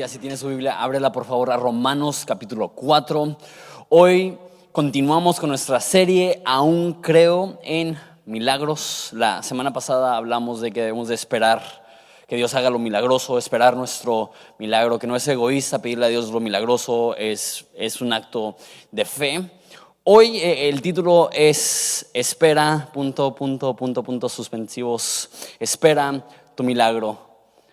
Biblia. Si tienes su Biblia, ábrela por favor a Romanos capítulo 4. Hoy continuamos con nuestra serie Aún creo en milagros. La semana pasada hablamos de que debemos de esperar que Dios haga lo milagroso, esperar nuestro milagro, que no es egoísta pedirle a Dios lo milagroso, es un acto de fe. Hoy el título es Espera, suspensivos, espera tu milagro.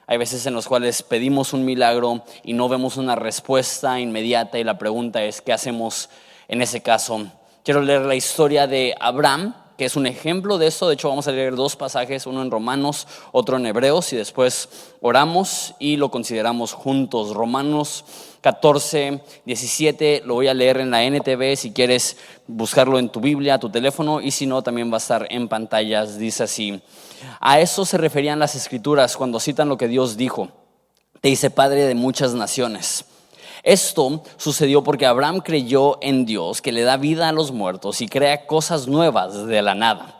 Hay veces en los cuales pedimos un milagro y no vemos una respuesta inmediata y la pregunta es, ¿qué hacemos en ese caso? Quiero leer la historia de Abraham, que es un ejemplo de eso. De hecho, vamos a leer dos pasajes, uno en Romanos, otro en Hebreos, y después oramos y lo consideramos juntos. Romanos 14, 17, lo voy a leer en la NTV, si quieres buscarlo en tu Biblia, tu teléfono, y si no, también va a estar en pantallas. Dice así: a eso se referían las Escrituras cuando citan lo que Dios dijo: te hice padre de muchas naciones. Esto sucedió porque Abraham creyó en Dios, que le da vida a los muertos y crea cosas nuevas de la nada.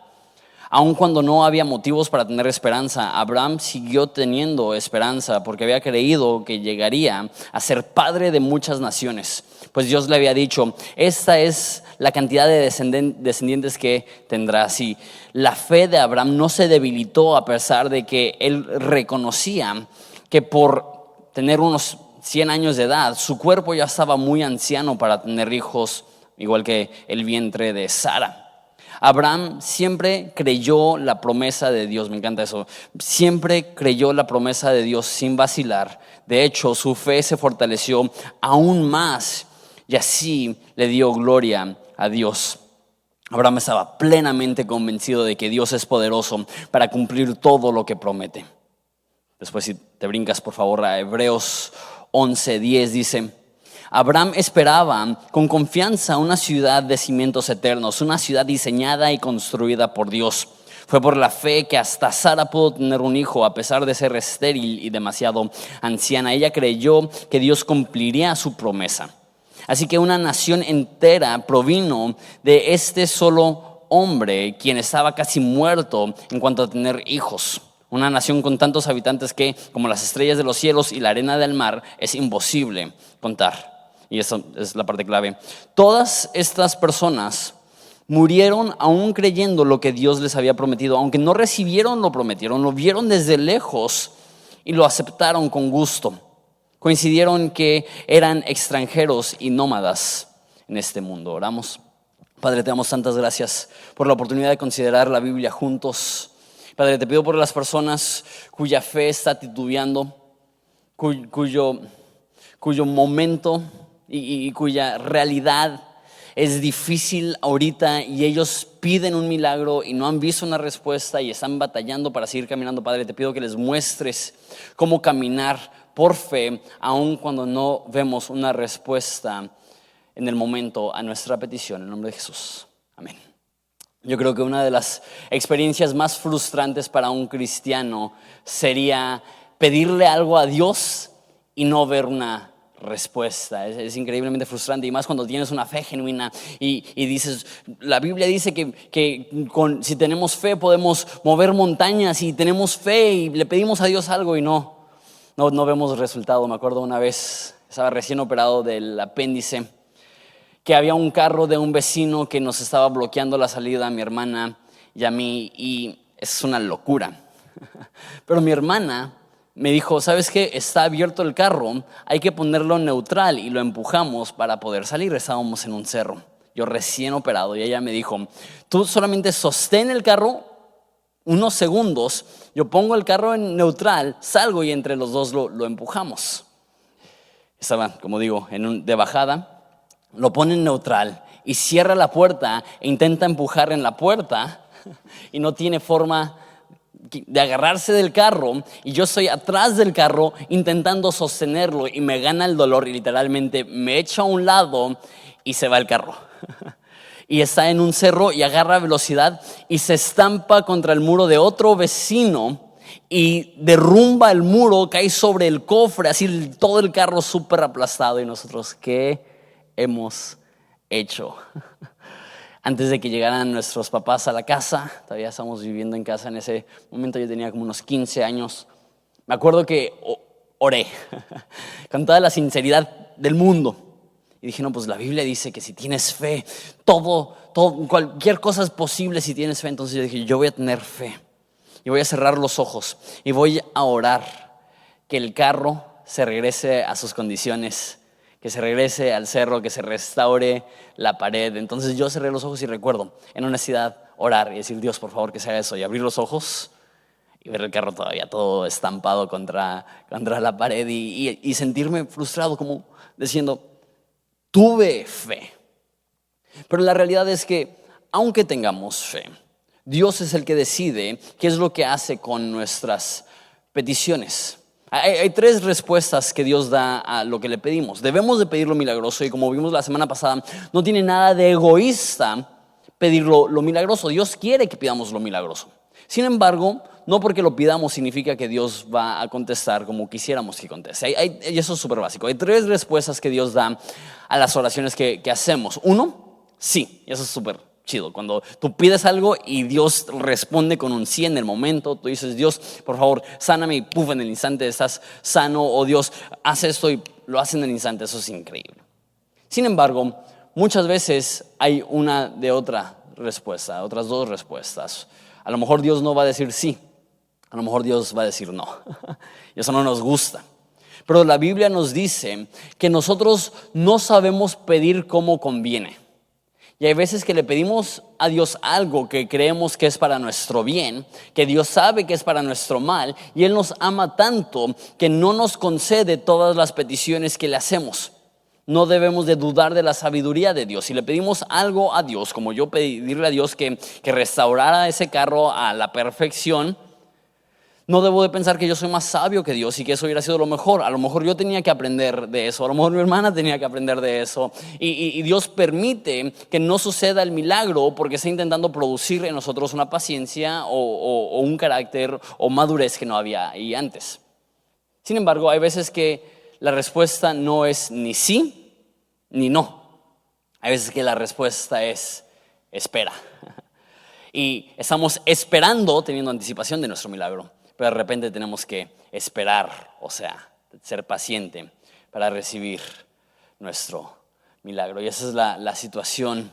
Aun cuando no había motivos para tener esperanza, Abraham siguió teniendo esperanza porque había creído que llegaría a ser padre de muchas naciones. Pues Dios le había dicho: esta es la cantidad de descendientes que tendrás. Y la fe de Abraham no se debilitó a pesar de que él reconocía que por tener unos 100 años de edad, su cuerpo ya estaba muy anciano para tener hijos, igual que el vientre de Sara. Abraham siempre creyó la promesa de Dios, me encanta eso, siempre creyó la promesa de Dios sin vacilar. De hecho, su fe se fortaleció aún más y así le dio gloria a Dios. Abraham estaba plenamente convencido de que Dios es poderoso para cumplir todo lo que promete. Después, si te brincas por favor a Hebreos 11:10, dice: Abraham esperaba con confianza una ciudad de cimientos eternos, una ciudad diseñada y construida por Dios. Fue por la fe que hasta Sara pudo tener un hijo a pesar de ser estéril y demasiado anciana. Ella creyó que Dios cumpliría su promesa. Así que una nación entera provino de este solo hombre, quien estaba casi muerto en cuanto a tener hijos. Una nación con tantos habitantes que, como las estrellas de los cielos y la arena del mar, es imposible contar. Y eso es la parte clave. Todas estas personas murieron aún creyendo lo que Dios les había prometido. Aunque no recibieron lo prometieron, lo vieron desde lejos y lo aceptaron con gusto. Coincidieron que eran extranjeros y nómadas en este mundo. Oramos. Padre, te damos tantas gracias por la oportunidad de considerar la Biblia juntos. Padre, te pido por las personas cuya fe está titubeando, cuyo momento y cuya realidad es difícil ahorita y ellos piden un milagro y no han visto una respuesta y están batallando para seguir caminando. Padre, te pido que les muestres cómo caminar por fe aun cuando no vemos una respuesta en el momento a nuestra petición. En el nombre de Jesús, amén. Yo creo que una de las experiencias más frustrantes para un cristiano sería pedirle algo a Dios y no ver una respuesta. Es increíblemente frustrante, y más cuando tienes una fe genuina y dices, la Biblia dice que si tenemos fe podemos mover montañas, y tenemos fe y le pedimos a Dios algo y no vemos resultado. Me acuerdo una vez, estaba recién operado del apéndice, que había un carro de un vecino que nos estaba bloqueando la salida a mi hermana y a mí, y es una locura. Pero mi hermana me dijo: ¿sabes qué? Está abierto el carro, hay que ponerlo neutral, y lo empujamos para poder salir. Estábamos en un cerro, yo recién operado, y ella me dijo: tú solamente sostén el carro unos segundos, yo pongo el carro en neutral, salgo y entre los dos lo empujamos. Estaba, como digo, de bajada. Lo pone en neutral y cierra la puerta e intenta empujar en la puerta y no tiene forma de agarrarse del carro, y yo estoy atrás del carro intentando sostenerlo y me gana el dolor y literalmente me echo a un lado y se va el carro. Y está en un cerro y agarra velocidad y se estampa contra el muro de otro vecino y derrumba el muro, cae sobre el cofre, así todo el carro súper aplastado. Y nosotros, ¿qué hemos hecho? Antes de que llegaran nuestros papás a la casa, todavía estábamos viviendo en casa en ese momento, yo tenía como unos 15 años. Me acuerdo que oré con toda la sinceridad del mundo. Y dije, no, pues la Biblia dice que si tienes fe, cualquier cosa es posible si tienes fe. Entonces yo dije, yo voy a tener fe y voy a cerrar los ojos y voy a orar que el carro se regrese a sus condiciones, que se regrese al cerro, que se restaure la pared. Entonces yo cerré los ojos y recuerdo en honestidad orar y decir, Dios, por favor, que sea eso. Y abrir los ojos y ver el carro todavía todo estampado contra la pared y sentirme frustrado, como diciendo, tuve fe. Pero la realidad es que aunque tengamos fe, Dios es el que decide qué es lo que hace con nuestras peticiones. Hay tres respuestas que Dios da a lo que le pedimos. Debemos de pedir lo milagroso y como vimos la semana pasada, no tiene nada de egoísta pedir lo milagroso. Dios quiere que pidamos lo milagroso. Sin embargo, no porque lo pidamos significa que Dios va a contestar como quisiéramos que conteste. Y eso es súper básico. Hay tres respuestas que Dios da a las oraciones que hacemos. Uno, sí, y eso es súper chido. Cuando tú pides algo y Dios responde con un sí en el momento, tú dices, Dios, por favor, sáname y puf, en el instante estás sano. O Dios, haz esto y lo hace en el instante. Eso es increíble. Sin embargo, muchas veces hay una de otra respuesta, otras dos respuestas. A lo mejor Dios no va a decir sí, a lo mejor Dios va a decir no. Y eso no nos gusta. Pero la Biblia nos dice que nosotros no sabemos pedir como conviene. Y hay veces que le pedimos a Dios algo que creemos que es para nuestro bien, que Dios sabe que es para nuestro mal, y Él nos ama tanto que no nos concede todas las peticiones que le hacemos. No debemos de dudar de la sabiduría de Dios. Si le pedimos algo a Dios, como yo pedirle a Dios que restaurara ese carro a la perfección, no debo de pensar que yo soy más sabio que Dios y que eso hubiera sido lo mejor. A lo mejor yo tenía que aprender de eso, a lo mejor mi hermana tenía que aprender de eso. Y Dios permite que no suceda el milagro porque está intentando producir en nosotros una paciencia o un carácter o madurez que no había ahí antes. Sin embargo, hay veces que la respuesta no es ni sí ni no. Hay veces que la respuesta es espera. Y estamos esperando, teniendo anticipación de nuestro milagro. Pero de repente tenemos que esperar, o sea, ser paciente para recibir nuestro milagro. Y esa es la situación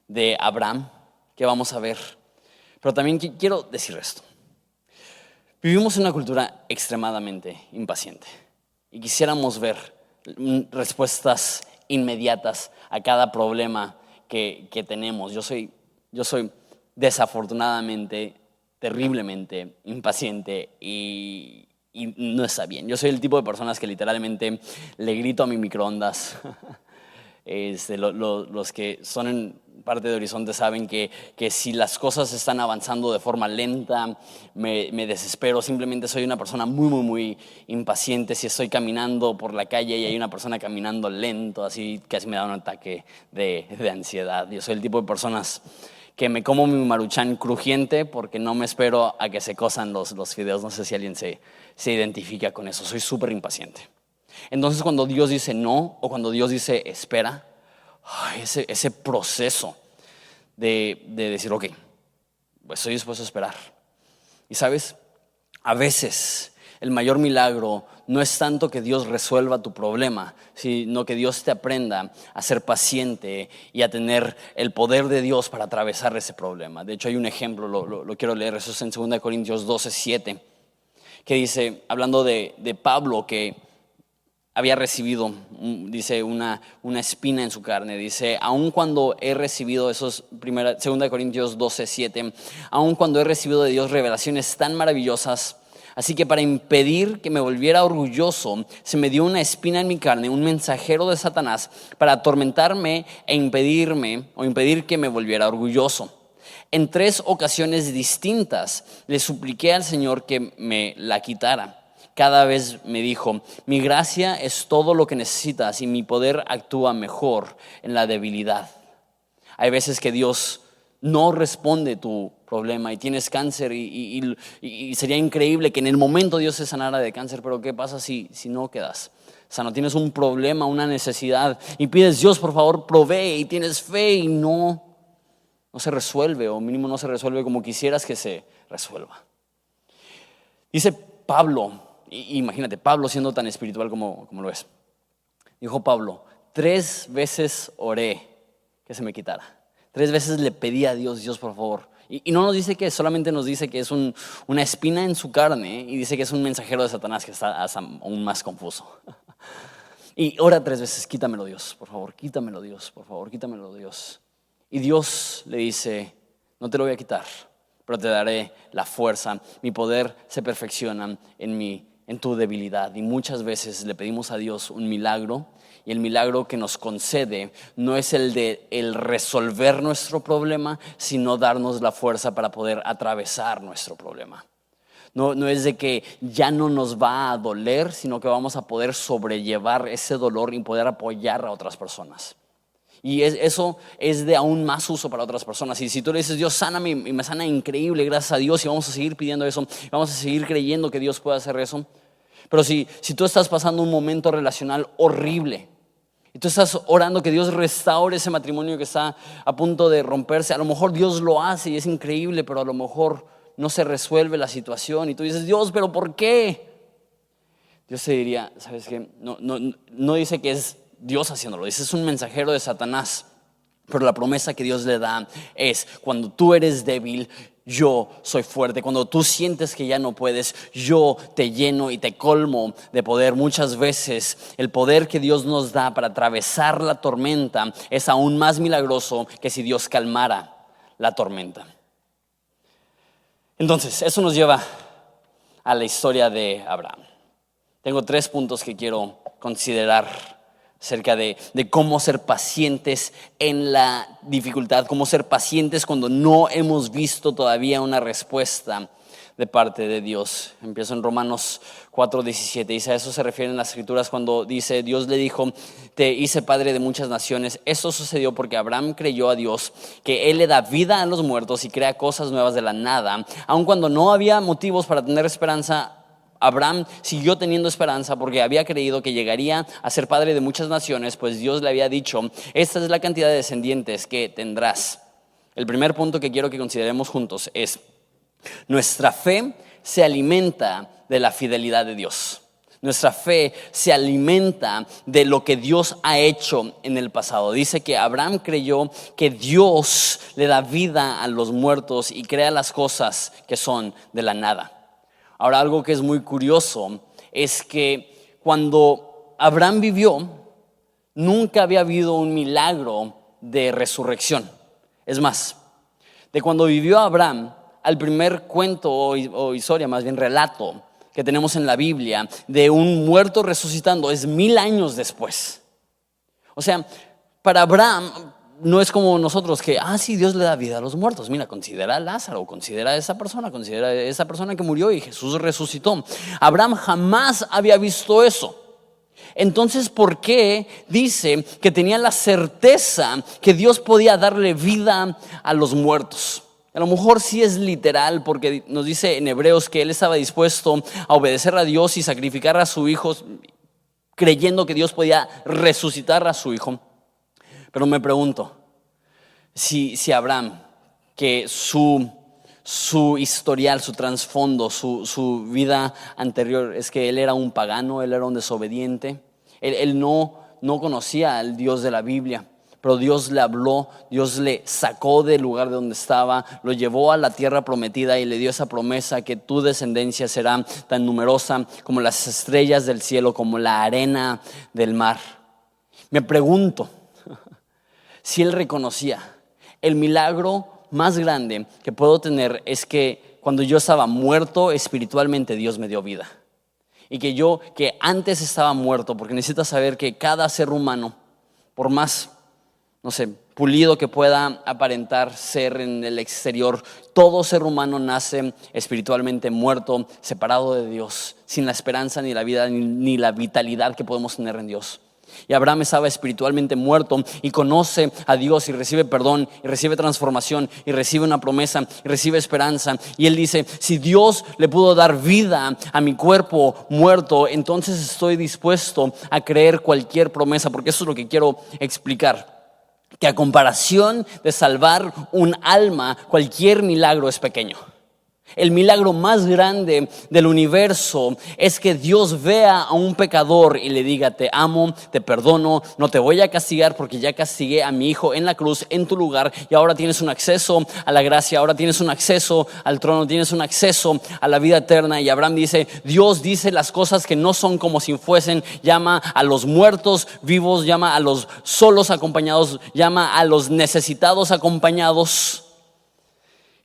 de Abraham que vamos a ver. Pero también quiero decir esto. Vivimos en una cultura extremadamente impaciente y quisiéramos ver respuestas inmediatas a cada problema que tenemos. Yo soy desafortunadamente terriblemente impaciente y no está bien. Yo soy el tipo de personas que literalmente le grito a mi microondas. Los que son en parte de Horizonte saben que si las cosas están avanzando de forma lenta, me desespero. Simplemente soy una persona muy, muy, muy impaciente. Si estoy caminando por la calle y hay una persona caminando lento, así casi me da un ataque de ansiedad. Yo soy el tipo de personas que me como mi Maruchan crujiente porque no me espero a que se cosan los fideos. No sé si alguien se identifica con eso. Soy súper impaciente. Entonces cuando Dios dice no o cuando Dios dice espera, ese proceso de decir, ok, pues estoy dispuesto a esperar. Y sabes, a veces el mayor milagro no es tanto que Dios resuelva tu problema, sino que Dios te aprenda a ser paciente y a tener el poder de Dios para atravesar ese problema. De hecho hay un ejemplo, lo quiero leer, eso es en 2 Corintios 12:7, que dice, hablando de Pablo, que había recibido, dice, una espina en su carne. Dice, aun cuando he recibido, eso es 2 Corintios 12:7, aun cuando he recibido de Dios revelaciones tan maravillosas, así que para impedir que me volviera orgulloso, se me dio una espina en mi carne, un mensajero de Satanás, para atormentarme e impedir que me volviera orgulloso. En 3 ocasiones distintas le supliqué al Señor que me la quitara. Cada vez me dijo, mi gracia es todo lo que necesitas y mi poder actúa mejor en la debilidad. Hay veces que Dios no responde tu problema y tienes cáncer y sería increíble que en el momento Dios se sanara de cáncer, pero ¿qué pasa si no quedas? O sea, no tienes un problema, una necesidad y pides, Dios, por favor, provee, y tienes fe y no se resuelve, o mínimo no se resuelve como quisieras que se resuelva. Dice Pablo Imagínate, Pablo siendo tan espiritual como lo es. Dijo Pablo, 3 veces oré que se me quitara. 3 veces le pedí a Dios, Dios, por favor. Y no nos dice que, solamente nos dice que es una espina en su carne, y dice que es un mensajero de Satanás que está aún más confuso. Y ora 3 veces, quítamelo Dios, por favor, quítamelo Dios, por favor, quítamelo Dios. Y Dios le dice, no te lo voy a quitar, pero te daré la fuerza. Mi poder se perfecciona en tu debilidad. Y muchas veces le pedimos a Dios un milagro, y el milagro que nos concede no es el resolver nuestro problema, sino darnos la fuerza para poder atravesar nuestro problema. No es de que ya no nos va a doler, sino que vamos a poder sobrellevar ese dolor y poder apoyar a otras personas. Y eso es de aún más uso para otras personas. Y si tú le dices, Dios, sáname, y me sana increíble, gracias a Dios, y vamos a seguir pidiendo eso, vamos a seguir creyendo que Dios puede hacer eso. Pero si tú estás pasando un momento relacional horrible y tú estás orando que Dios restaure ese matrimonio que está a punto de romperse, a lo mejor Dios lo hace y es increíble, pero a lo mejor no se resuelve la situación y tú dices, Dios, ¿pero por qué? Dios te diría, ¿sabes qué? No dice que es Dios haciéndolo, dice es un mensajero de Satanás. Pero la promesa que Dios le da es, cuando tú eres débil, yo soy fuerte. Cuando tú sientes que ya no puedes, yo te lleno y te colmo de poder. Muchas veces el poder que Dios nos da para atravesar la tormenta es aún más milagroso que si Dios calmara la tormenta. Entonces, eso nos lleva a la historia de Abraham. Tengo 3 puntos que quiero considerar acerca de cómo ser pacientes en la dificultad, cómo ser pacientes cuando no hemos visto todavía una respuesta de parte de Dios. Empiezo en Romanos 4:17. Dice, a eso se refieren las escrituras cuando dice, Dios le dijo, te hice padre de muchas naciones. Esto sucedió porque Abraham creyó a Dios, que Él le da vida a los muertos y crea cosas nuevas de la nada. Aun cuando no había motivos para tener esperanza, Abraham siguió teniendo esperanza porque había creído que llegaría a ser padre de muchas naciones, pues Dios le había dicho, esta es la cantidad de descendientes que tendrás. El primer punto que quiero que consideremos juntos es, nuestra fe se alimenta de la fidelidad de Dios. Nuestra fe se alimenta de lo que Dios ha hecho en el pasado. Dice que Abraham creyó que Dios le da vida a los muertos y crea las cosas que son de la nada. Ahora, algo que es muy curioso es que cuando Abraham vivió, nunca había habido un milagro de resurrección. Es más, de cuando vivió Abraham, al primer cuento o historia, más bien relato, que tenemos en la Biblia de un muerto resucitando es 1000 años después. O sea, para Abraham no es como nosotros que, sí, Dios le da vida a los muertos. Mira, considera a Lázaro, considera a esa persona que murió y Jesús resucitó. Abraham jamás había visto eso. Entonces, ¿por qué dice que tenía la certeza que Dios podía darle vida a los muertos? A lo mejor sí es literal, porque nos dice en Hebreos que él estaba dispuesto a obedecer a Dios y sacrificar a su hijo, creyendo que Dios podía resucitar a su hijo. Pero me pregunto, si Abraham, que su historial, su trasfondo, su vida anterior es que él era un pagano, él era un desobediente, él no conocía al Dios de la Biblia, pero Dios le habló, Dios le sacó del lugar de donde estaba, lo llevó a la tierra prometida y le dio esa promesa que tu descendencia será tan numerosa como las estrellas del cielo, como la arena del mar. Me pregunto, si él reconocía, el milagro más grande que puedo tener es que cuando yo estaba muerto espiritualmente, Dios me dio vida. Y que antes estaba muerto, porque necesitas saber que cada ser humano, por más, pulido que pueda aparentar ser en el exterior, todo ser humano nace espiritualmente muerto, separado de Dios, sin la esperanza ni la vida ni la vitalidad que podemos tener en Dios. Y Abraham estaba espiritualmente muerto y conoce a Dios y recibe perdón y recibe transformación y recibe una promesa y recibe esperanza. Y él dice, si Dios le pudo dar vida a mi cuerpo muerto, entonces estoy dispuesto a creer cualquier promesa, porque eso es lo que quiero explicar. Que a comparación de salvar un alma, cualquier milagro es pequeño. El milagro más grande del universo es que Dios vea a un pecador y le diga: te amo, te perdono, no te voy a castigar porque ya castigué a mi hijo en la cruz en tu lugar, y ahora tienes un acceso a la gracia, ahora tienes un acceso al trono, tienes un acceso a la vida eterna. Y Abraham dice: Dios dice las cosas que no son como si fuesen, llama a los muertos vivos, llama a los solos acompañados, llama a los necesitados acompañados.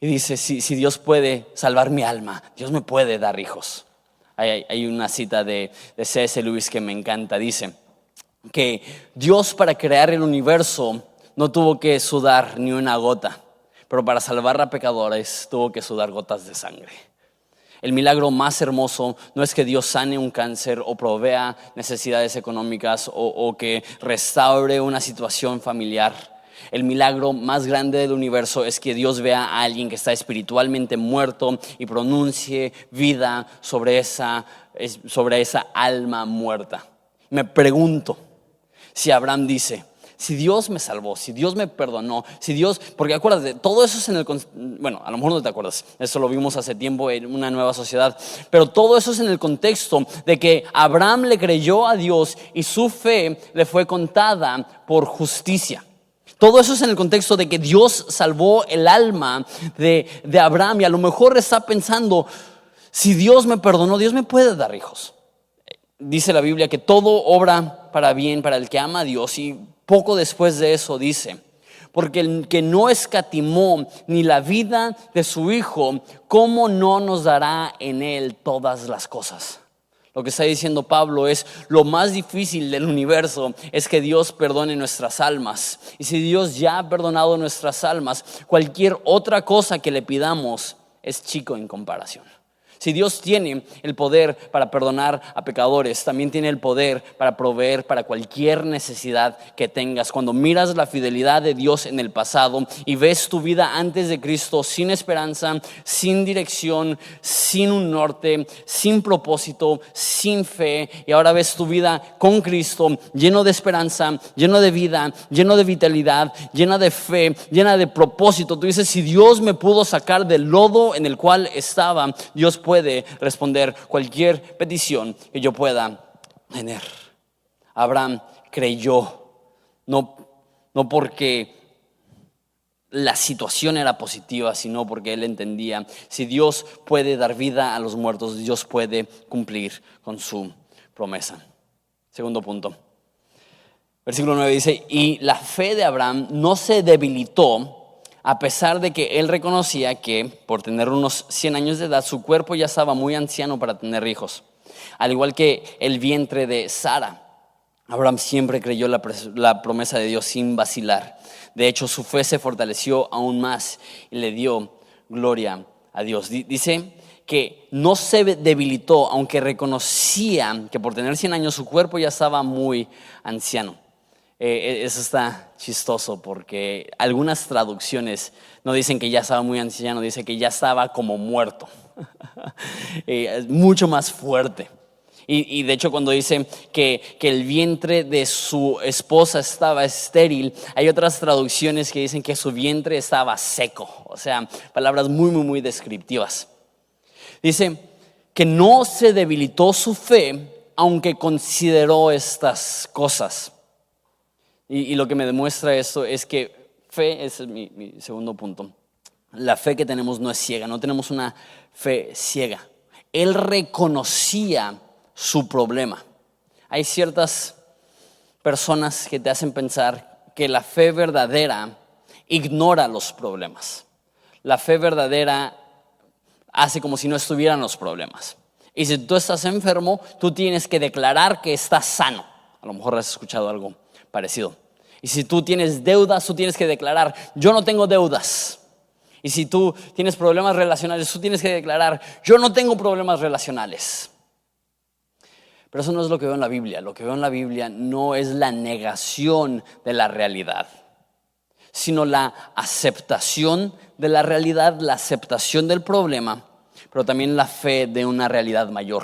Y dice: si Dios puede salvar mi alma, Dios me puede dar hijos. Hay una cita de C.S. Lewis que me encanta. Dice que Dios, para crear el universo, no tuvo que sudar ni una gota, pero para salvar a pecadores tuvo que sudar gotas de sangre. El milagro más hermoso no es que Dios sane un cáncer o provea necesidades económicas o que restaure una situación familiar. El milagro más grande del universo es que Dios vea a alguien que está espiritualmente muerto y pronuncie vida sobre esa alma muerta. Me pregunto si Abraham dice: si Dios me salvó, si Dios me perdonó, si Dios, porque acuérdate, todo eso es bueno, a lo mejor no te acuerdas, eso lo vimos hace tiempo en Una Nueva Sociedad, pero todo eso es en el contexto de que Abraham le creyó a Dios y su fe le fue contada por justicia. Todo eso es en el contexto de que Dios salvó el alma de Abraham, y a lo mejor está pensando: si Dios me perdonó, Dios me puede dar hijos. Dice la Biblia que todo obra para bien para el que ama a Dios, y poco después de eso dice: porque el que no escatimó ni la vida de su Hijo, ¿cómo no nos dará en él todas las cosas? Lo que está diciendo Pablo es: lo más difícil del universo es que Dios perdone nuestras almas. Y si Dios ya ha perdonado nuestras almas, cualquier otra cosa que le pidamos es chico en comparación. Si Dios tiene el poder para perdonar a pecadores, también tiene el poder para proveer para cualquier necesidad que tengas. Cuando miras la fidelidad de Dios en el pasado y ves tu vida antes de Cristo sin esperanza, sin dirección, sin un norte, sin propósito, sin fe, y ahora ves tu vida con Cristo, lleno de esperanza, lleno de vida, lleno de vitalidad, llena de fe, llena de propósito, tú dices: si Dios me pudo sacar del lodo en el cual estaba, Dios puede responder cualquier petición que yo pueda tener. Abraham creyó, no porque la situación era positiva, sino porque él entendía: si Dios puede dar vida a los muertos, Dios puede cumplir con su promesa. Segundo punto, versículo 9 dice: y la fe de Abraham no se debilitó, a pesar de que él reconocía que por tener unos 100 años de edad su cuerpo ya estaba muy anciano para tener hijos. Al igual que el vientre de Sara, Abraham siempre creyó la promesa de Dios sin vacilar. De hecho, su fe se fortaleció aún más y le dio gloria a Dios. Dice que no se debilitó, aunque reconocía que por tener 100 años su cuerpo ya estaba muy anciano. Eso está chistoso porque algunas traducciones no dicen que ya estaba muy anciano, dice que ya estaba como muerto. Es mucho más fuerte. Y de hecho, cuando dice que el vientre de su esposa estaba estéril, hay otras traducciones que dicen que su vientre estaba seco. O sea, palabras muy, muy, muy descriptivas. Dice que no se debilitó su fe, aunque consideró estas cosas. Y lo que me demuestra esto es que fe, ese es mi segundo punto. La fe que tenemos no es ciega, no tenemos una fe ciega. Él reconocía su problema. Hay ciertas personas que te hacen pensar que la fe verdadera ignora los problemas. La fe verdadera hace como si no estuvieran los problemas. Y si tú estás enfermo, tú tienes que declarar que estás sano. A lo mejor has escuchado algo parecido. Y si tú tienes deudas, tú tienes que declarar: yo no tengo deudas. Y si tú tienes problemas relacionales, tú tienes que declarar: yo no tengo problemas relacionales. Pero eso no es lo que veo en la Biblia. Lo que veo en la Biblia no es la negación de la realidad, sino la aceptación de la realidad, la aceptación del problema, pero también la fe de una realidad mayor.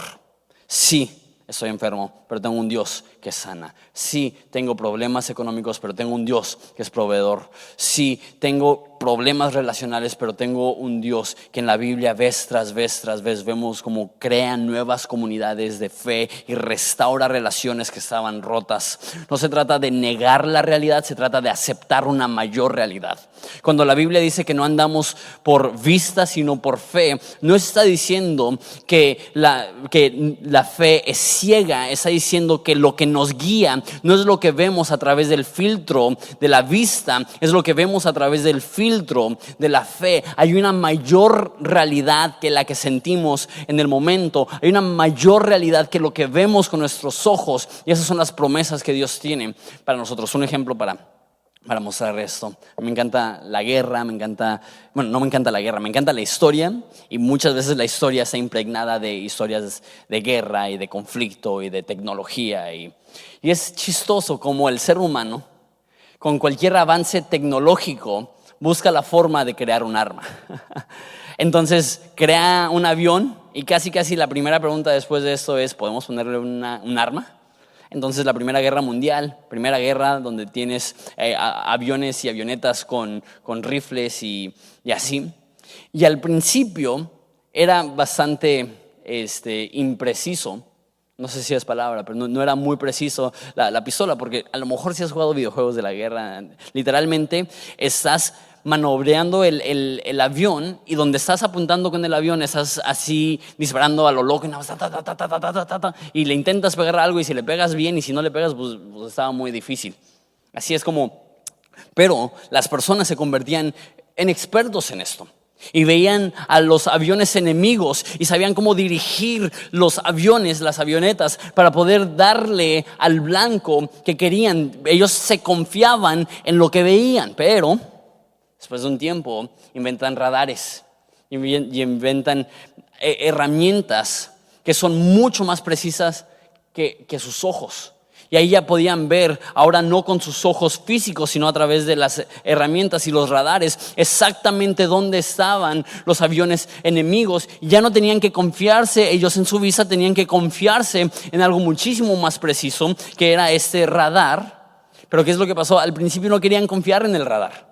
Sí, estoy enfermo, pero tengo un Dios que sana. Sí, tengo problemas económicos, pero tengo un Dios que es proveedor. Sí, tengo problemas relacionales, pero tengo un Dios que en la Biblia vez tras vez vemos cómo crea nuevas comunidades de fe y restaura relaciones que estaban rotas. No se trata de negar la realidad, se trata de aceptar una mayor realidad. Cuando la Biblia dice que no andamos por vista sino por fe, no está diciendo que la fe es ciega, está diciendo que lo que nos guía no es lo que vemos a través del filtro de la vista, es lo que vemos a través del filtro de la fe. Hay una mayor realidad que la que sentimos en el momento, hay una mayor realidad que lo que vemos con nuestros ojos, y esas son las promesas que Dios tiene para nosotros. Un ejemplo para mostrar esto. Me encanta la guerra, no me encanta la guerra, me encanta la historia, y muchas veces la historia está impregnada de historias de guerra y de conflicto y de tecnología, y es chistoso como el ser humano, con cualquier avance tecnológico, busca la forma de crear un arma. Entonces crea un avión, y casi la primera pregunta después de esto es: ¿podemos ponerle un arma? Entonces la Primera Guerra Mundial, primera guerra donde tienes aviones y avionetas con rifles y así. Y al principio era bastante impreciso. No sé si es palabra, pero no era muy preciso la pistola, porque a lo mejor si has jugado videojuegos de la guerra, literalmente estás manobreando el avión, y donde estás apuntando con el avión estás así disparando a lo loco y le intentas pegar algo, y si le pegas bien, y si no le pegas pues estaba muy difícil. Así es como, pero las personas se convertían en expertos en esto. Y veían a los aviones enemigos y sabían cómo dirigir los aviones, las avionetas, para poder darle al blanco que querían. Ellos se confiaban en lo que veían, pero después de un tiempo inventan radares y inventan herramientas que son mucho más precisas que sus ojos. Y ahí ya podían ver, ahora no con sus ojos físicos, sino a través de las herramientas y los radares, exactamente dónde estaban los aviones enemigos. Y ya no tenían que confiarse ellos en su vista, tenían que confiarse en algo muchísimo más preciso, que era este radar. Pero ¿qué es lo que pasó? Al principio no querían confiar en el radar.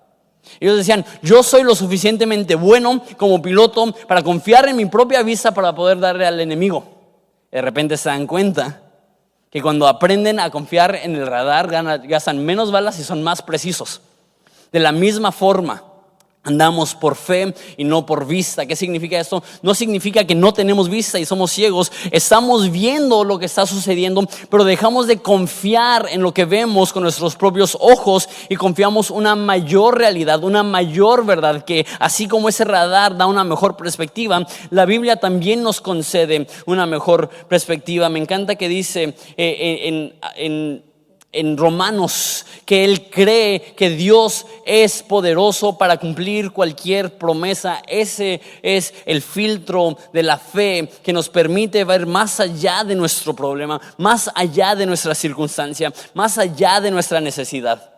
Ellos decían: yo soy lo suficientemente bueno como piloto para confiar en mi propia vista para poder darle al enemigo. De repente se dan cuenta que cuando aprenden a confiar en el radar, gastan menos balas y son más precisos. De la misma forma, andamos por fe y no por vista. ¿Qué significa esto? No significa que no tenemos vista y somos ciegos. Estamos viendo lo que está sucediendo, pero dejamos de confiar en lo que vemos con nuestros propios ojos y confiamos una mayor realidad, una mayor verdad, que así como ese radar da una mejor perspectiva, la Biblia también nos concede una mejor perspectiva. Me encanta que dice en Romanos que Él cree que Dios es poderoso para cumplir cualquier promesa. Ese es el filtro de la fe que nos permite ver más allá de nuestro problema, más allá de nuestra circunstancia, más allá de nuestra necesidad.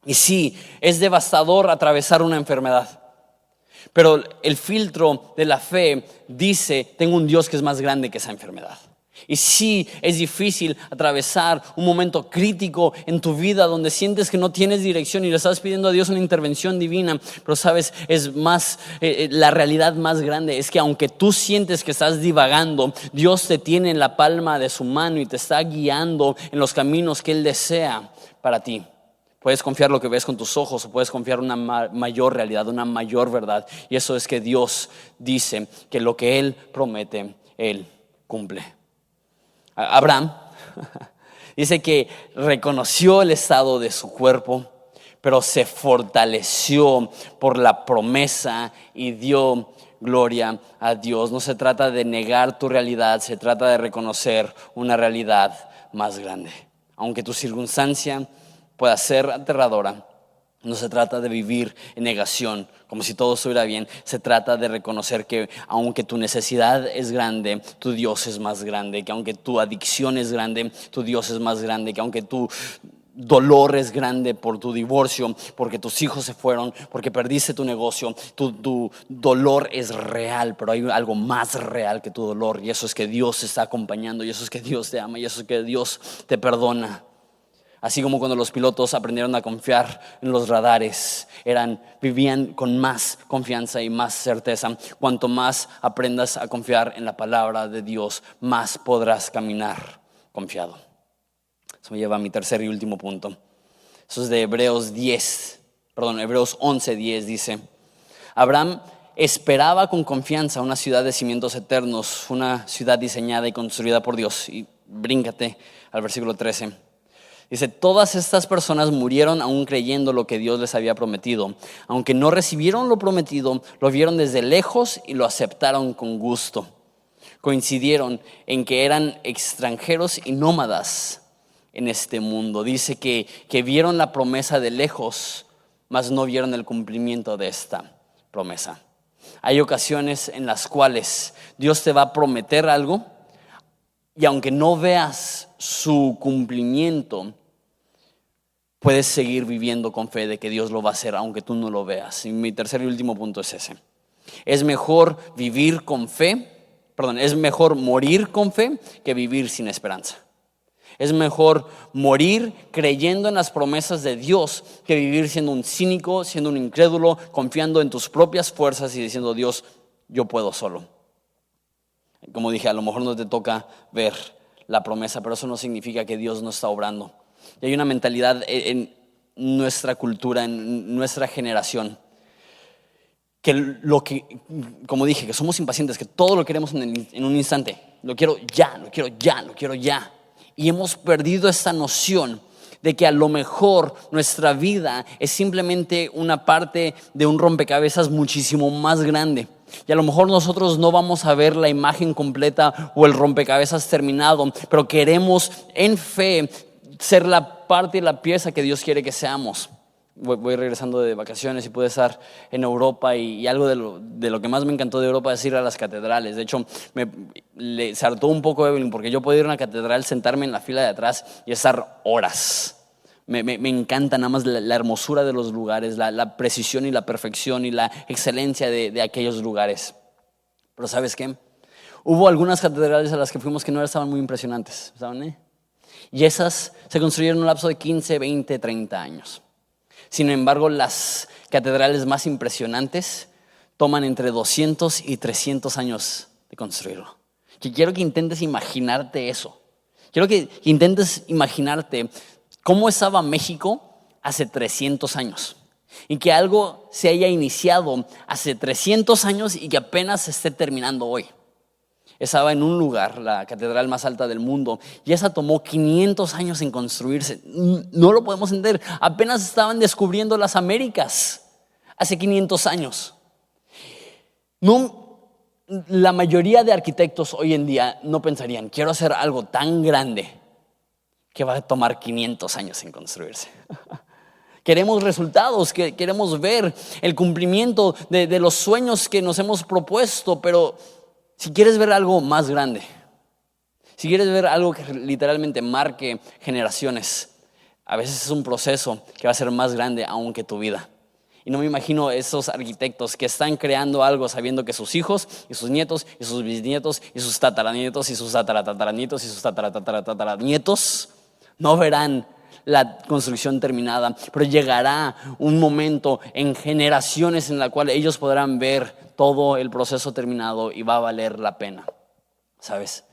Y sí, es devastador atravesar una enfermedad, pero el filtro de la fe dice: tengo un Dios que es más grande que esa enfermedad. Y sí, es difícil atravesar un momento crítico en tu vida donde sientes que no tienes dirección y le estás pidiendo a Dios una intervención divina. Pero sabes, es más, la realidad más grande es que aunque tú sientes que estás divagando, Dios te tiene en la palma de su mano y te está guiando en los caminos que Él desea para ti. Puedes confiar lo que ves con tus ojos, o puedes confiar una mayor realidad, una mayor verdad. Y eso es que Dios dice que lo que Él promete, Él cumple. Abraham dice que reconoció el estado de su cuerpo, pero se fortaleció por la promesa y dio gloria a Dios. No se trata de negar tu realidad, se trata de reconocer una realidad más grande. Aunque tu circunstancia pueda ser aterradora, no se trata de vivir en negación, como si todo estuviera bien. Se trata de reconocer que aunque tu necesidad es grande, tu Dios es más grande. Que aunque tu adicción es grande, tu Dios es más grande. Que aunque tu dolor es grande por tu divorcio, porque tus hijos se fueron, porque perdiste tu negocio. Tu dolor es real, pero hay algo más real que tu dolor, y eso es que Dios te está acompañando, y eso es que Dios te ama, y eso es que Dios te perdona. Así como cuando los pilotos aprendieron a confiar en los radares, vivían con más confianza y más certeza. Cuanto más aprendas a confiar en la palabra de Dios, más podrás caminar confiado. Eso me lleva a mi tercer y último punto. Eso es de Hebreos 11:10 dice: Abraham esperaba con confianza una ciudad de cimientos eternos, una ciudad diseñada y construida por Dios. Y bríncate al versículo 13. Dice: todas estas personas murieron aún creyendo lo que Dios les había prometido. Aunque no recibieron lo prometido, lo vieron desde lejos y lo aceptaron con gusto. Coincidieron en que eran extranjeros y nómadas en este mundo. Dice que vieron la promesa de lejos, mas no vieron el cumplimiento de esta promesa. Hay ocasiones en las cuales Dios te va a prometer algo, y aunque no veas su cumplimiento, puedes seguir viviendo con fe de que Dios lo va a hacer aunque tú no lo veas. Y mi tercer y último punto es ese. Es mejor es mejor morir con fe que vivir sin esperanza. Es mejor morir creyendo en las promesas de Dios que vivir siendo un cínico, siendo un incrédulo, confiando en tus propias fuerzas y diciendo: Dios, yo puedo solo. Como dije, a lo mejor no te toca ver la promesa, pero eso no significa que Dios no está obrando. Y hay una mentalidad en nuestra cultura, en nuestra generación, como dije, que somos impacientes, que todo lo queremos en un instante. Lo quiero ya. Y hemos perdido esta noción de que a lo mejor nuestra vida es simplemente una parte de un rompecabezas muchísimo más grande. Y a lo mejor nosotros no vamos a ver la imagen completa o el rompecabezas terminado, pero queremos en fe ser la parte y la pieza que Dios quiere que seamos. Voy regresando de vacaciones y pude estar en Europa, y algo de lo que más me encantó de Europa es ir a las catedrales. De hecho, se hartó un poco Evelyn, porque yo puedo ir a una catedral, sentarme en la fila de atrás y estar horas. Me encanta nada más la hermosura de los lugares, la precisión y la perfección y la excelencia de aquellos lugares. Pero ¿sabes qué? Hubo algunas catedrales a las que fuimos que no estaban muy impresionantes, ¿saben? Y esas se construyeron en un lapso de 15, 20, 30 años. Sin embargo, las catedrales más impresionantes toman entre 200 y 300 años de construirlo. Quiero que intentes imaginarte eso. Quiero que intentes imaginarte cómo estaba México hace 300 años. Y que algo se haya iniciado hace 300 años y que apenas se esté terminando hoy. Estaba en un lugar, la catedral más alta del mundo, y esa tomó 500 años en construirse. No lo podemos entender. Apenas estaban descubriendo las Américas hace 500 años. La mayoría de arquitectos hoy en día no pensarían: quiero hacer algo tan grande que va a tomar 500 años en construirse. Queremos resultados, queremos ver el cumplimiento de los sueños que nos hemos propuesto, pero si quieres ver algo más grande, si quieres ver algo que literalmente marque generaciones, a veces es un proceso que va a ser más grande aún que tu vida. Y no me imagino esos arquitectos que están creando algo sabiendo que sus hijos y sus nietos y sus bisnietos y sus tataranietos y sus tataranietos y sus tataranietos no verán la construcción terminada, pero llegará un momento en generaciones en la cual ellos podrán ver todo el proceso terminado y va a valer la pena. ¿Sabes?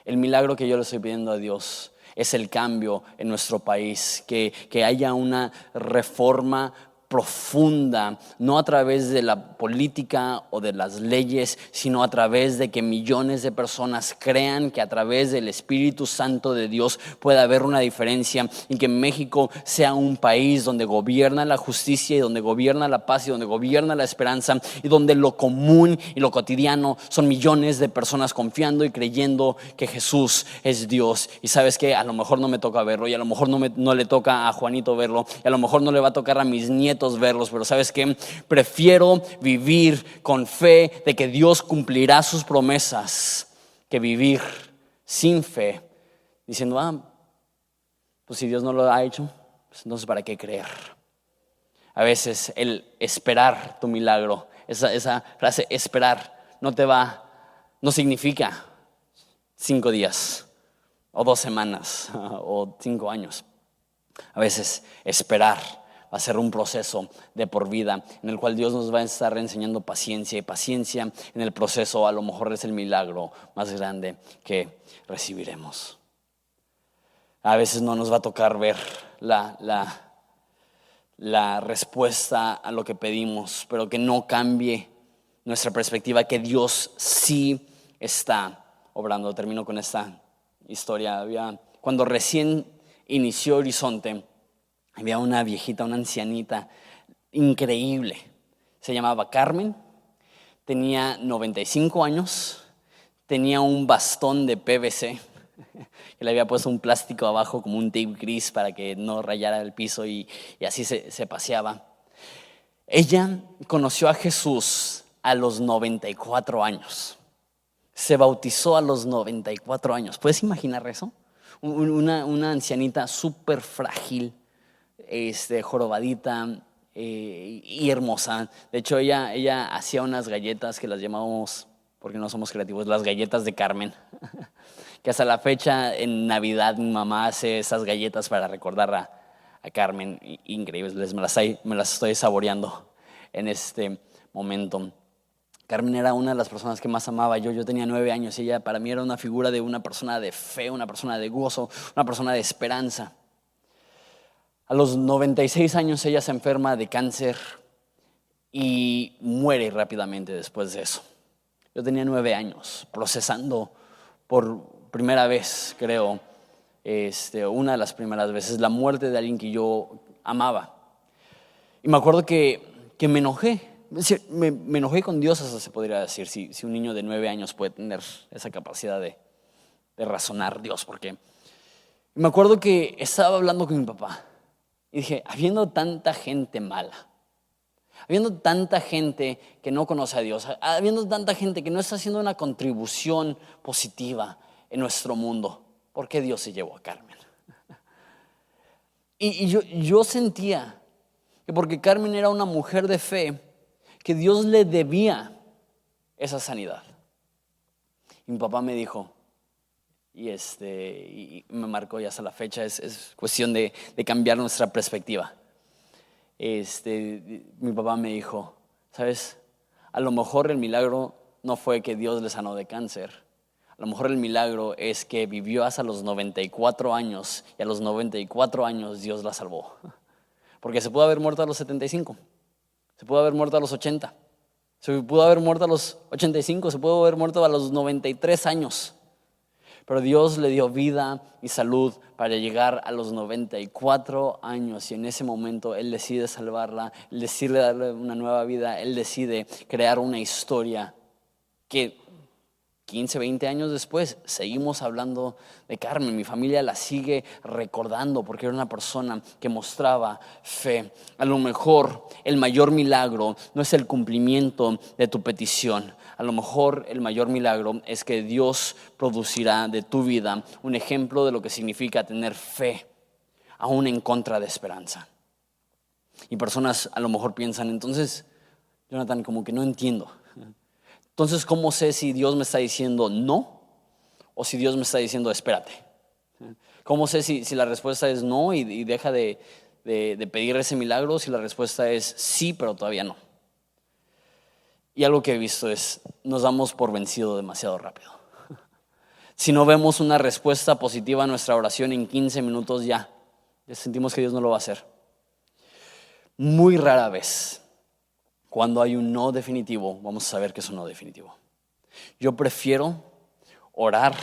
El milagro que yo le estoy pidiendo a Dios es el cambio en nuestro país, que haya una reforma profunda, no a través de la política o de las leyes, sino a través de que millones de personas crean que a través del Espíritu Santo de Dios puede haber una diferencia, y que México sea un país donde gobierna la justicia y donde gobierna la paz y donde gobierna la esperanza, y donde lo común y lo cotidiano son millones de personas confiando y creyendo que Jesús es Dios. Y sabes que a lo mejor no me toca verlo, y a lo mejor no le toca a Juanito verlo, y a lo mejor no le va a tocar a mis nietos verlos, pero ¿sabes qué? Prefiero vivir con fe de que Dios cumplirá sus promesas que vivir sin fe diciendo: pues si Dios no lo ha hecho, pues entonces ¿para qué creer? A veces el esperar tu milagro, esa frase esperar, no significa 5 días o 2 semanas o 5 años. A veces esperar va a ser un proceso de por vida en el cual Dios nos va a estar enseñando paciencia, y paciencia en el proceso a lo mejor es el milagro más grande que recibiremos. A veces no nos va a tocar ver la respuesta a lo que pedimos, pero que no cambie nuestra perspectiva, que Dios sí está obrando. Termino con esta historia. Cuando recién inició Horizonte, había una viejita, una ancianita increíble. Se llamaba Carmen, tenía 95 años, tenía un bastón de PVC que le había puesto un plástico abajo como un tape gris para que no rayara el piso y así se paseaba. Ella conoció a Jesús a los 94 años. Se bautizó a los 94 años. ¿Puedes imaginar eso? Una ancianita súper frágil, jorobadita y hermosa. De hecho, ella hacía unas galletas que las llamábamos, porque no somos creativos, las galletas de Carmen. Que hasta la fecha, en Navidad, mi mamá hace esas galletas para recordar a Carmen. Increíbles, me las estoy saboreando en este momento. Carmen era una de las personas que más amaba. Yo tenía 9 años y ella para mí era una figura de una persona de fe, una persona de gozo, una persona de esperanza. A los 96 años ella se enferma de cáncer y muere rápidamente después de eso. Yo tenía 9 años, procesando por primera vez, creo, una de las primeras veces, la muerte de alguien que yo amaba. Y me acuerdo que me enojé. Me enojé con Dios, hasta se podría decir, si un niño de 9 años puede tener esa capacidad de razonar Dios. Porque me acuerdo que estaba hablando con mi papá y dije, habiendo tanta gente mala, habiendo tanta gente que no conoce a Dios, habiendo tanta gente que no está haciendo una contribución positiva en nuestro mundo, ¿por qué Dios se llevó a Carmen? Y yo sentía que porque Carmen era una mujer de fe, que Dios le debía esa sanidad. Y mi papá me dijo, y me marcó ya hasta la fecha, es cuestión de cambiar nuestra perspectiva. Mi papá me dijo, ¿sabes? A lo mejor el milagro no fue que Dios le sanó de cáncer. A lo mejor el milagro es que vivió hasta los 94 años y a los 94 años Dios la salvó. Porque se pudo haber muerto a los 75, se pudo haber muerto a los 80, se pudo haber muerto a los 85, se pudo haber muerto a los 93 años. Pero Dios le dio vida y salud para llegar a los 94 años y en ese momento Él decide salvarla, Él decide darle una nueva vida, Él decide crear una historia que 15, 20 años después seguimos hablando de Carmen. Mi familia la sigue recordando porque era una persona que mostraba fe. A lo mejor el mayor milagro no es el cumplimiento de tu petición. A lo mejor el mayor milagro es que Dios producirá de tu vida un ejemplo de lo que significa tener fe, aún en contra de esperanza. Y personas a lo mejor piensan, entonces, Jonathan, como que no entiendo. Entonces, ¿cómo sé si Dios me está diciendo no o si Dios me está diciendo espérate? ¿Cómo sé si la respuesta es no y deja de pedir ese milagro, si la respuesta es sí, pero todavía no? Y algo que he visto es, nos damos por vencido demasiado rápido. Si no vemos una respuesta positiva a nuestra oración en 15 minutos ya sentimos que Dios no lo va a hacer. Muy rara vez, cuando hay un no definitivo, vamos a saber que es un no definitivo. Yo prefiero orar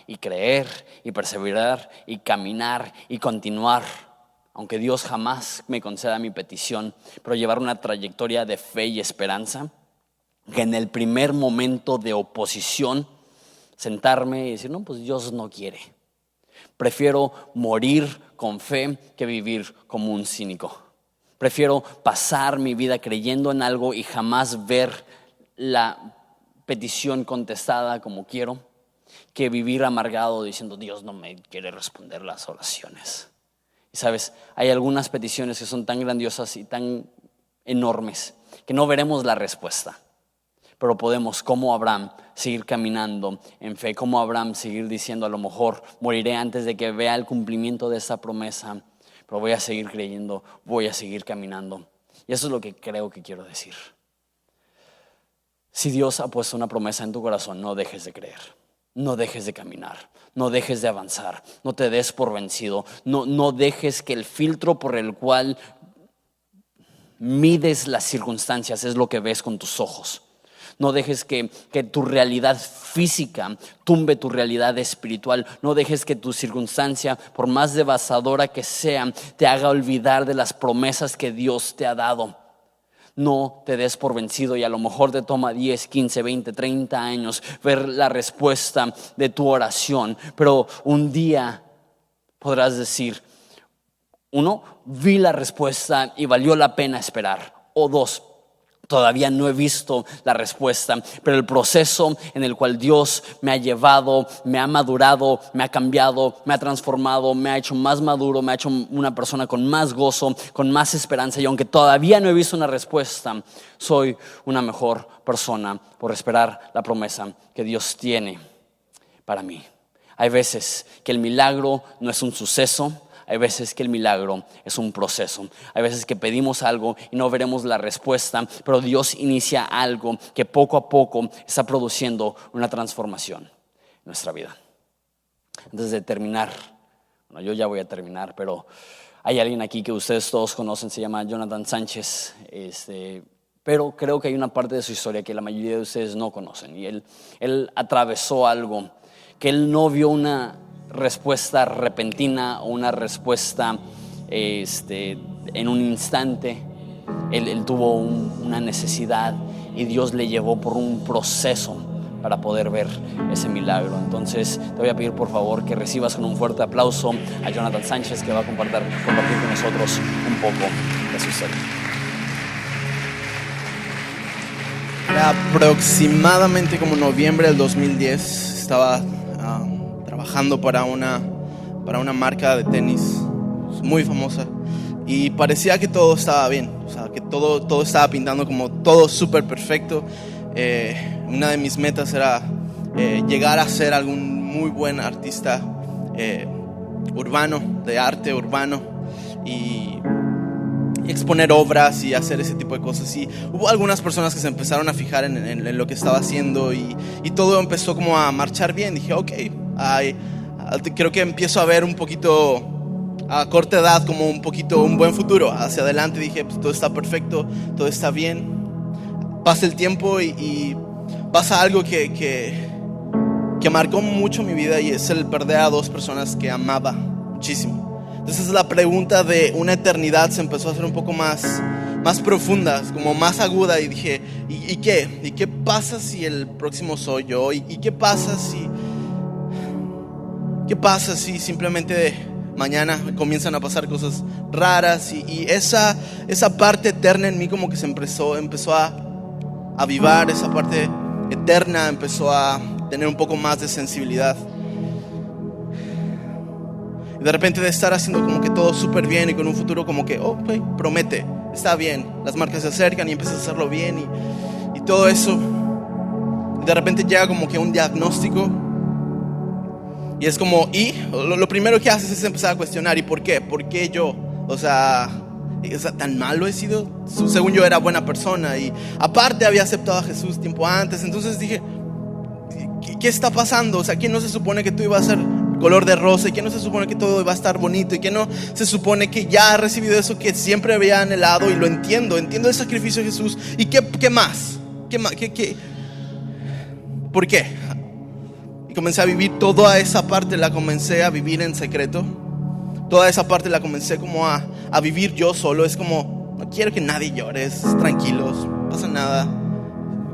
y creer y perseverar y caminar y continuar, aunque Dios jamás me conceda mi petición, pero llevar una trayectoria de fe y esperanza, que en el primer momento de oposición sentarme y decir, no, pues Dios no quiere. Prefiero morir con fe que vivir como un cínico. Prefiero pasar mi vida creyendo en algo y jamás ver la petición contestada como quiero, que vivir amargado diciendo Dios no me quiere responder las oraciones. Y sabes, hay algunas peticiones que son tan grandiosas y tan enormes que no veremos la respuesta. Pero podemos, como Abraham, seguir caminando en fe, como Abraham seguir diciendo, a lo mejor moriré antes de que vea el cumplimiento de esa promesa, pero voy a seguir creyendo, voy a seguir caminando. Y eso es lo que creo que quiero decir. Si Dios ha puesto una promesa en tu corazón, no dejes de creer, no dejes de caminar, no dejes de avanzar, no te des por vencido, no dejes que el filtro por el cual mides las circunstancias es lo que ves con tus ojos. No dejes que tu realidad física tumbe tu realidad espiritual. No dejes que tu circunstancia, por más devastadora que sea, te haga olvidar de las promesas que Dios te ha dado. No te des por vencido y a lo mejor te toma 10, 15, 20, 30 años ver la respuesta de tu oración. Pero un día podrás decir, 1, vi la respuesta y valió la pena esperar. O 2, todavía no he visto la respuesta, pero el proceso en el cual Dios me ha llevado, me ha madurado, me ha cambiado, me ha transformado, me ha hecho más maduro, me ha hecho una persona con más gozo, con más esperanza. Y aunque todavía no he visto una respuesta, soy una mejor persona por esperar la promesa que Dios tiene para mí. Hay veces que el milagro no es un suceso. Hay veces que el milagro es un proceso. Hay veces que pedimos algo y no veremos la respuesta, pero Dios inicia algo que poco a poco está produciendo una transformación en nuestra vida. Antes de terminar, yo ya voy a terminar, pero hay alguien aquí que ustedes todos conocen, se llama Jonathan Sánchez, pero creo que hay una parte de su historia que la mayoría de ustedes no conocen. Y él atravesó algo que él no vio una respuesta repentina o una respuesta en un instante. Él tuvo una necesidad y Dios le llevó por un proceso para poder ver ese milagro. Entonces te voy a pedir por favor que recibas con un fuerte aplauso a Jonathan Sánchez, que va a compartir con nosotros un poco de su historia. Aproximadamente como noviembre del 2010 estaba trabajando para una marca de tenis muy famosa y parecía que todo estaba bien, o sea, que todo estaba pintando como todo súper perfecto. Una de mis metas era llegar a ser algún muy buen artista urbano, de arte urbano, y exponer obras y hacer ese tipo de cosas. Y hubo algunas personas que se empezaron a fijar en lo que estaba haciendo y todo empezó como a marchar bien. Dije, ok, creo que empiezo a ver un poquito a corta edad como un buen futuro hacia adelante. Dije, pues todo está perfecto, todo está bien. Pasa el tiempo y pasa algo que marcó mucho mi vida, y es el perder a 2 personas que amaba muchísimo. Entonces la pregunta de una eternidad se empezó a hacer un poco más profunda, como más aguda, y dije, ¿y qué? ¿Y qué pasa si el próximo soy yo? ¿Y qué pasa si simplemente mañana comienzan a pasar cosas raras? Y esa parte eterna en mí como que se empezó a avivar, esa parte eterna empezó a tener un poco más de sensibilidad. Y de repente, de estar haciendo como que todo súper bien y con un futuro como que, ok, promete, está bien, las marcas se acercan y empiezas a hacerlo bien y todo eso. Y de repente llega como que un diagnóstico y es como, lo primero que haces es empezar a cuestionar, ¿y por qué? ¿Por qué yo? O sea, ¿tan malo he sido? Según yo era buena persona y aparte había aceptado a Jesús tiempo antes. Entonces dije, ¿qué está pasando? O sea, ¿quién no se supone que tú ibas a ser color de rosa? ¿Y quién no se supone que todo iba a estar bonito? ¿Y quién no se supone que ya ha recibido eso que siempre había anhelado? Y lo entiendo el sacrificio de Jesús. ¿Y qué más? ¿Por qué? Y comencé a vivir toda esa parte, la comencé a vivir en secreto. Toda esa parte la comencé como a vivir yo solo. Es como, no quiero que nadie llore, tranquilos, no pasa nada,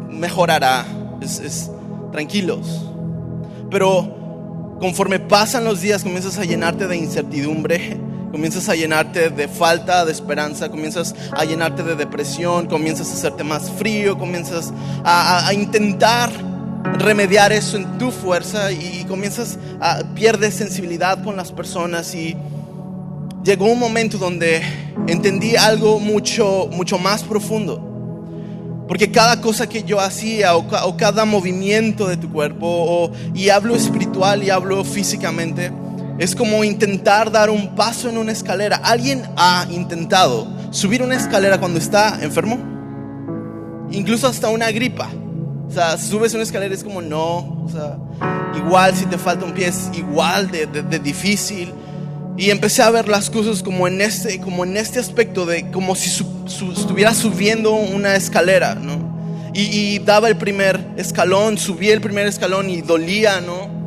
mejorará, tranquilos. Pero conforme pasan los días, comienzas a llenarte de incertidumbre, comienzas a llenarte de falta de esperanza, comienzas a llenarte de depresión, comienzas a hacerte más frío, comienzas a intentar remediar eso en tu fuerza y comienzas a pierdes sensibilidad con las personas y llegó un momento donde entendí algo mucho más profundo. Porque cada cosa que yo hacía o cada movimiento de tu cuerpo, y hablo espiritual y hablo físicamente, es como intentar dar un paso en una escalera. ¿Alguien ha intentado subir una escalera cuando está enfermo? Incluso hasta una gripa. O sea, subes una escalera, es como no. O sea, igual si te falta un pie es igual de difícil. Y empecé a ver las cosas como en este aspecto de como si estuviera subiendo una escalera, ¿no? Y daba el primer escalón, subía el primer escalón y dolía, ¿no?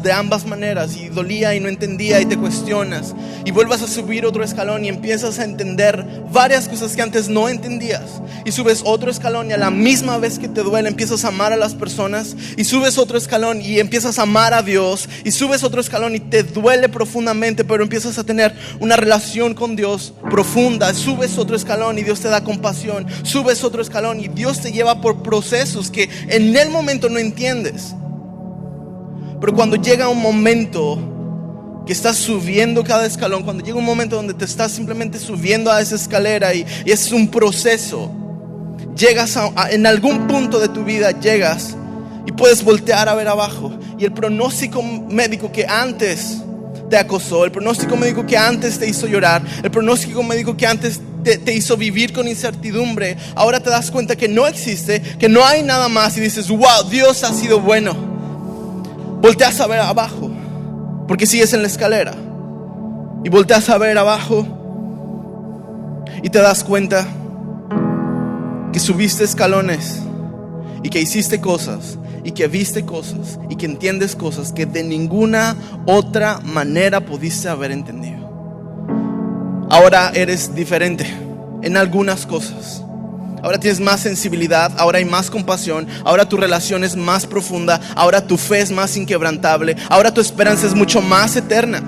De ambas maneras, y dolía y no entendía y te cuestionas. Y vuelvas a subir otro escalón y empiezas a entender varias cosas que antes no entendías. Y subes otro escalón y a la misma vez que te duele empiezas a amar a las personas. Y subes otro escalón y empiezas a amar a Dios. Y subes otro escalón y te duele profundamente, pero empiezas a tener una relación con Dios profunda. Subes otro escalón y Dios te da compasión. Subes otro escalón y Dios te lleva por procesos que en el momento no entiendes. Pero cuando llega un momento que estás subiendo cada escalón, cuando llega un momento donde te estás simplemente subiendo a esa escalera y es un proceso, llegas en algún punto de tu vida, llegas y puedes voltear a ver abajo, y el pronóstico médico que antes te acosó, el pronóstico médico que antes te hizo llorar, el pronóstico médico que antes te hizo vivir con incertidumbre, ahora te das cuenta que no existe, que no hay nada más, y dices, wow, Dios ha sido bueno. Volteas a ver abajo, porque sigues en la escalera, y volteas a ver abajo y te das cuenta que subiste escalones y que hiciste cosas y que viste cosas y que entiendes cosas que de ninguna otra manera pudiste haber entendido. Ahora eres diferente en algunas cosas. Ahora tienes más sensibilidad, ahora hay más compasión, ahora tu relación es más profunda, ahora tu fe es más inquebrantable, ahora tu esperanza es mucho más eterna.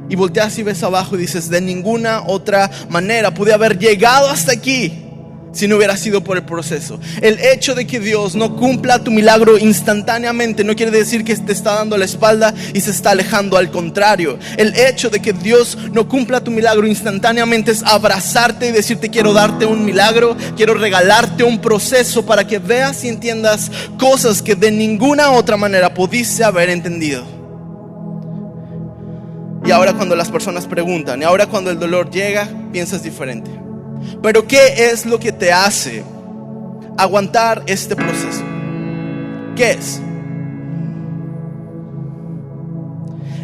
Y volteas y ves abajo y dices, de ninguna otra manera pude haber llegado hasta aquí si no hubiera sido por el proceso. El hecho de que Dios no cumpla tu milagro instantáneamente no quiere decir que te está dando la espalda y se está alejando. Al contrario, el hecho de que Dios no cumpla tu milagro instantáneamente es abrazarte y decirte, quiero darte un milagro, quiero regalarte un proceso para que veas y entiendas cosas que de ninguna otra manera pudiste haber entendido. Y ahora cuando las personas preguntan, y ahora cuando el dolor llega, piensas diferente. Pero ¿qué es lo que te hace aguantar este proceso? ¿Qué es?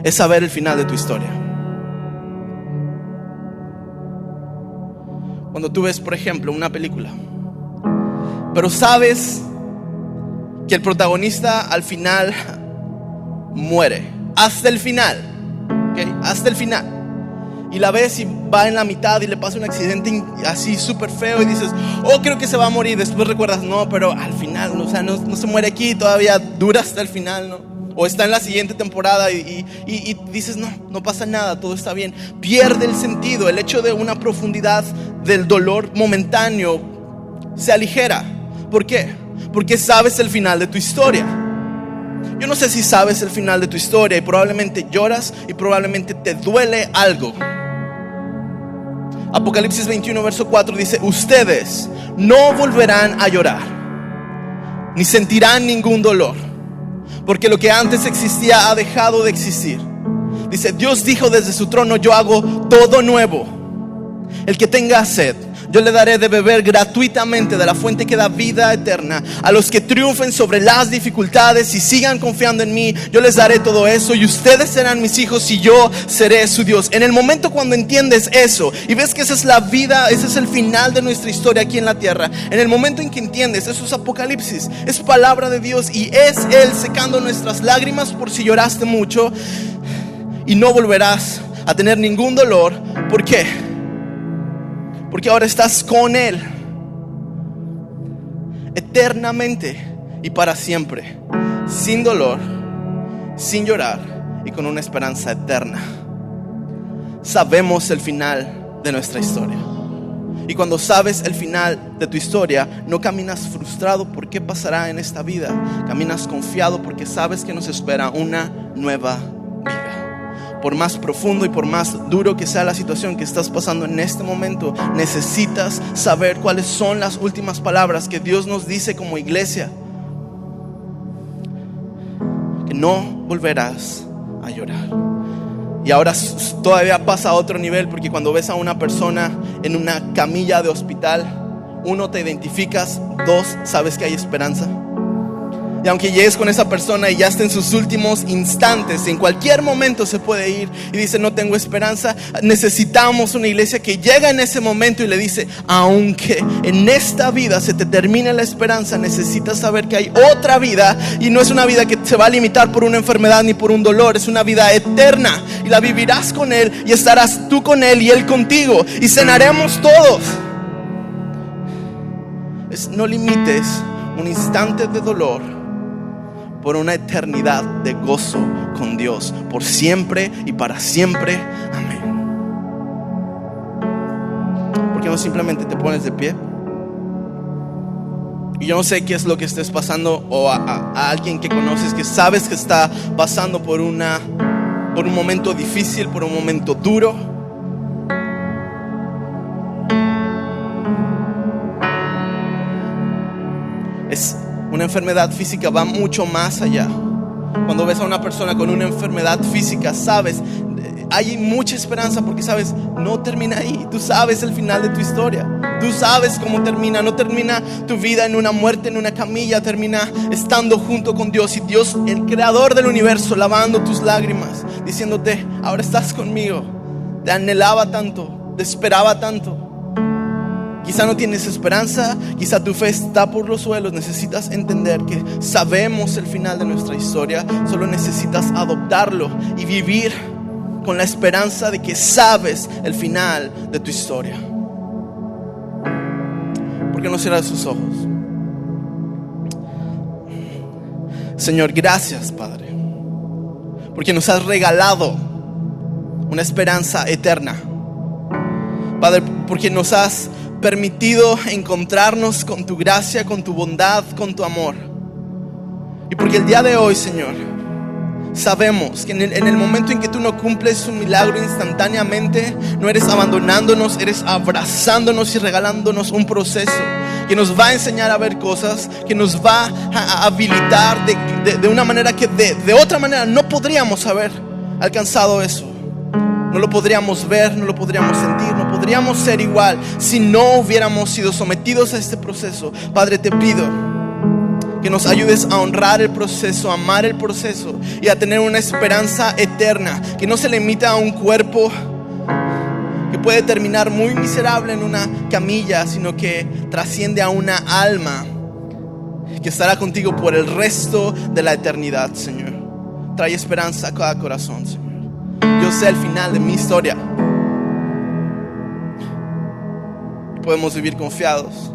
Es saber el final de tu historia. Cuando tú ves, por ejemplo, una película, pero sabes que el protagonista al final muere, hasta el final, ¿okay? Hasta el final. Y la ves y va en la mitad y le pasa un accidente así súper feo y dices, oh, creo que se va a morir. Después recuerdas, no, pero al final, o sea, no se muere aquí, todavía dura hasta el final, ¿no? O está en la siguiente temporada y dices, no pasa nada, todo está bien. Pierde el sentido. El hecho de una profundidad del dolor momentáneo se aligera. ¿Por qué? Porque sabes el final de tu historia. Yo no sé si sabes el final de tu historia y probablemente lloras y probablemente te duele algo. Apocalipsis 21 verso 4 dice, ustedes no volverán a llorar ni sentirán ningún dolor, porque lo que antes existía ha dejado de existir. Dice, Dios dijo desde su trono, yo hago todo nuevo. El que tenga sed, yo le daré de beber gratuitamente de la fuente que da vida eterna. A los que triunfen sobre las dificultades y sigan confiando en mí, yo les daré todo eso, y ustedes serán mis hijos y yo seré su Dios. En el momento cuando entiendes eso y ves que esa es la vida, ese es el final de nuestra historia aquí en la tierra, en el momento en que entiendes, eso es Apocalipsis, es palabra de Dios y es Él secando nuestras lágrimas por si lloraste mucho, y no volverás a tener ningún dolor. ¿Por qué? Porque ahora estás con Él eternamente y para siempre, sin dolor, sin llorar y con una esperanza eterna. Sabemos el final de nuestra historia. Y cuando sabes el final de tu historia, no caminas frustrado por qué pasará en esta vida. Caminas confiado porque sabes que nos espera una nueva vida. por más profundo y por más duro que sea la situación que estás pasando en este momento, necesitas saber cuáles son las últimas palabras que Dios nos dice como iglesia. Que no volverás a llorar. Y ahora todavía pasa a otro nivel, porque cuando ves a una persona en una camilla de hospital, 1, te identificas, 2, sabes que hay esperanza. Y aunque llegues con esa persona y ya esté en sus últimos instantes, en cualquier momento se puede ir y dice no tengo esperanza, necesitamos una iglesia que llega en ese momento y le dice, aunque en esta vida se te termine la esperanza, necesitas saber que hay otra vida, y no es una vida que se va a limitar por una enfermedad ni por un dolor, es una vida eterna, y la vivirás con Él, y estarás tú con Él y Él contigo, y cenaremos todos. No limites un instante de dolor por una eternidad de gozo con Dios, por siempre y para siempre. Amén. ¿Por qué no simplemente te pones de pie? Y yo no sé qué es lo que estés pasando, o a alguien que conoces que sabes que está pasando por un momento difícil, por un momento duro. Una enfermedad física va mucho más allá. Cuando ves a una persona con una enfermedad física, sabes, hay mucha esperanza, porque sabes, no termina ahí. Tú sabes el final de tu historia. Tú sabes cómo termina. No termina tu vida en una muerte, en una camilla. Termina estando junto con Dios, y Dios, el creador del universo, lavando tus lágrimas, diciéndote, ahora estás conmigo. Te anhelaba tanto, te esperaba tanto. Quizá no tienes esperanza, quizá tu fe está por los suelos. Necesitas entender que sabemos el final de nuestra historia. Solo necesitas adoptarlo y vivir con la esperanza de que sabes el final de tu historia. ¿Por qué no cierras tus ojos? Señor, gracias, Padre, porque nos has regalado una esperanza eterna. Padre, porque nos has permitido encontrarnos con tu gracia, con tu bondad, con tu amor. Y porque el día de hoy, Señor, sabemos que en el momento en que tú no cumples un milagro instantáneamente, no eres abandonándonos, eres abrazándonos y regalándonos un proceso que nos va a enseñar a ver cosas, que nos va a habilitar de una manera que de otra manera no podríamos haber alcanzado eso. No lo podríamos ver, no lo podríamos sentir, no podríamos ser igual si no hubiéramos sido sometidos a este proceso. Padre, te pido que nos ayudes a honrar el proceso, a amar el proceso y a tener una esperanza eterna que no se limita a un cuerpo que puede terminar muy miserable en una camilla, sino que trasciende a una alma que estará contigo por el resto de la eternidad, Señor. Trae esperanza a cada corazón, Señor. Yo sé el final de mi historia. Y podemos vivir confiados,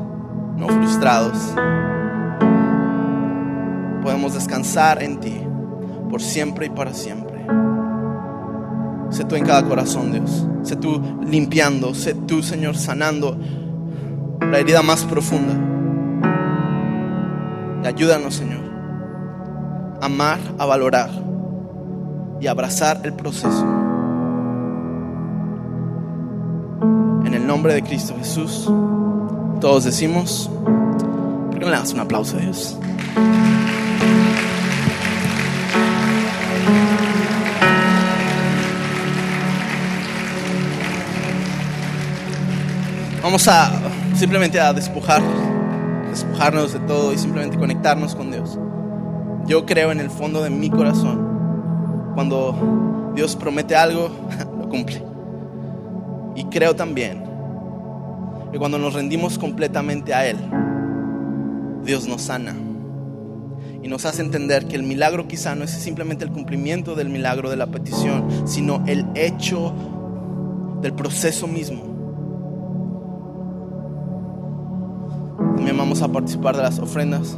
no frustrados. Podemos descansar en ti por siempre y para siempre. Sé tú en cada corazón, Dios. Sé tú limpiando. Sé tú, Señor, sanando la herida más profunda. Y ayúdanos, Señor, a amar, a valorar y abrazar el proceso. En el nombre de Cristo Jesús, todos decimos, ¿por qué no le das un aplauso a Dios? Vamos a simplemente a despojarnos de todo y simplemente conectarnos con Dios. Yo creo en el fondo de mi corazón, cuando Dios promete algo, lo cumple. Y creo también que cuando nos rendimos completamente a Él, Dios nos sana y nos hace entender que el milagro quizá no es simplemente el cumplimiento del milagro de la petición, sino el hecho del proceso mismo. También vamos a participar de las ofrendas.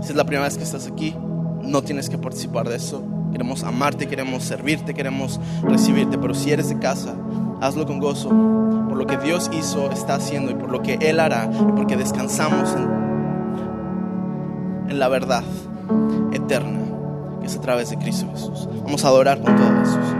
Si es la primera vez que estás aquí, no tienes que participar de eso. Queremos amarte, queremos servirte, queremos recibirte. Pero si eres de casa, hazlo con gozo por lo que Dios hizo, está haciendo y por lo que Él hará, y porque descansamos en la verdad eterna que es a través de Cristo Jesús. Vamos a adorar con todo Jesús.